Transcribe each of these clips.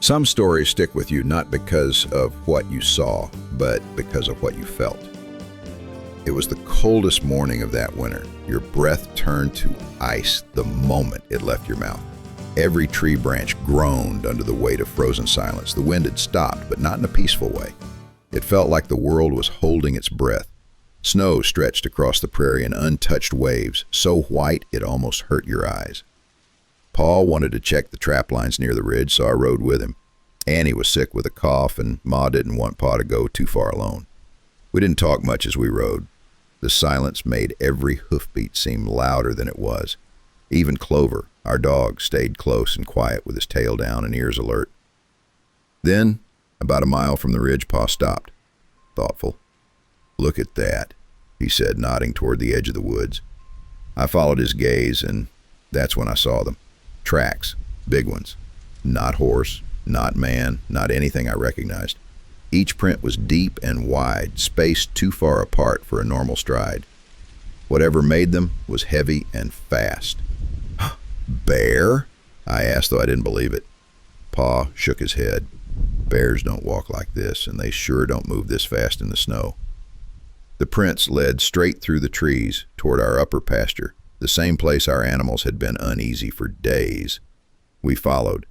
Some stories stick with you not because of what you saw, but because of what you felt. It was the coldest morning of that winter. Your breath turned to ice the moment it left your mouth. Every tree branch groaned under the weight of frozen silence. The wind had stopped, but not in a peaceful way. It felt like the world was holding its breath. Snow stretched across the prairie in untouched waves, so white it almost hurt your eyes. Paul wanted to check the trap lines near the ridge, so I rode with him. Annie was sick with a cough, and Ma didn't want Pa to go too far alone. We didn't talk much as we rode. The silence made every hoofbeat seem louder than it was. Even Clover, our dog, stayed close and quiet with his tail down and ears alert. Then, about a mile from the ridge, Pa stopped, thoughtful. "Look at that," he said, nodding toward the edge of the woods. I followed his gaze, and that's when I saw them. Tracks, big ones. Not horse, not man, not anything I recognized. Each print was deep and wide, spaced too far apart for a normal stride. Whatever made them was heavy and fast. "Bear?" I asked, though I didn't believe it. Pa shook his head. "Bears don't walk like this, and they sure don't move this fast in the snow." The prints led straight through the trees toward our upper pasture, the same place our animals had been uneasy for days. We followed.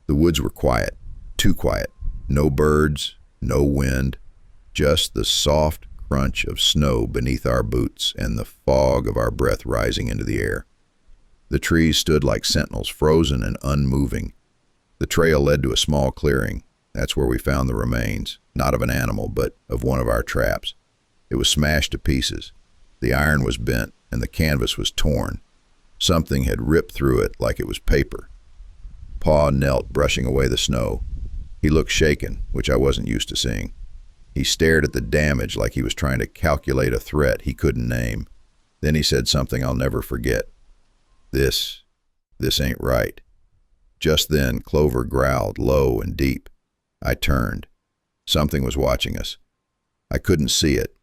The woods were quiet, too quiet. No birds, no wind, just the soft crunch of snow beneath our boots and the fog of our breath rising into the air. The trees stood like sentinels, frozen and unmoving. The trail led to a small clearing. That's where we found the remains, not of an animal, but of one of our traps. It was smashed to pieces. The iron was bent, and the canvas was torn. Something had ripped through it like it was paper. Pa knelt, brushing away the snow. He looked shaken, which I wasn't used to seeing. He stared at the damage like he was trying to calculate a threat he couldn't name. Then he said something I'll never forget. This ain't right." Just then, Clover growled, low and deep. I turned. Something was watching us. I couldn't see it,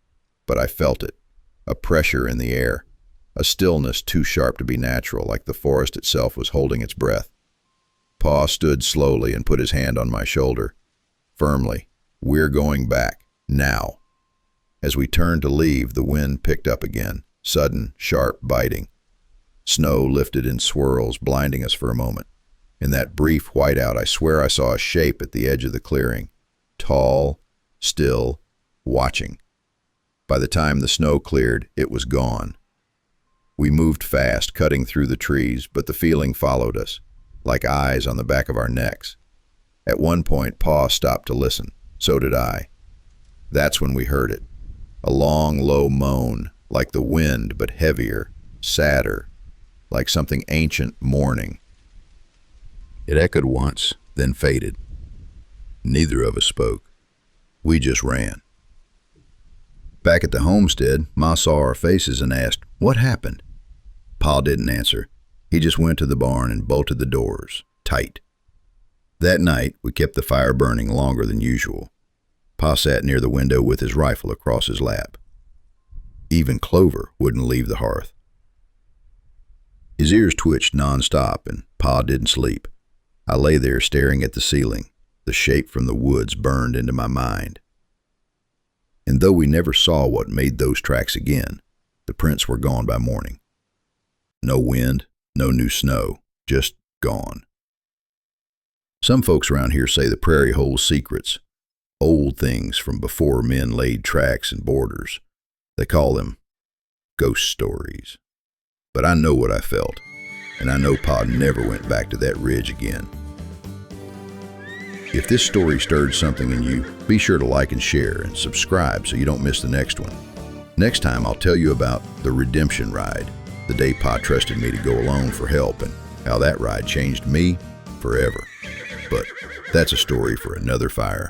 but I felt it. A pressure in the air. A stillness too sharp to be natural, like the forest itself was holding its breath. Pa stood slowly and put his hand on my shoulder. Firmly. "We're going back. Now." As we turned to leave, the wind picked up again. Sudden, sharp biting. Snow lifted in swirls, blinding us for a moment. In that brief whiteout, I swear I saw a shape at the edge of the clearing. Tall, still, watching. By the time the snow cleared, it was gone. We moved fast, cutting through the trees, but the feeling followed us, like eyes on the back of our necks. At one point, Pa stopped to listen. So did I. That's when we heard it. A long, low moan, like the wind, but heavier, sadder, like something ancient mourning. It echoed once, then faded. Neither of us spoke. We just ran. Back at the homestead, Ma saw our faces and asked, "What happened?" Pa didn't answer. He just went to the barn and bolted the doors, tight. That night, we kept the fire burning longer than usual. Pa sat near the window with his rifle across his lap. Even Clover wouldn't leave the hearth. His ears twitched nonstop, and Pa didn't sleep. I lay there staring at the ceiling. The shape from the woods burned into my mind. And though we never saw what made those tracks again, the prints were gone by morning. No wind, no new snow, just gone. Some folks around here say the prairie holds secrets, old things from before men laid tracks and borders. They call them ghost stories. But I know what I felt, and I know Pa never went back to that ridge again. If this story stirred something in you, be sure to like and share and subscribe so you don't miss the next one. Next time I'll tell you about the redemption ride, the day Pa trusted me to go alone for help and how that ride changed me forever. But that's a story for another fire.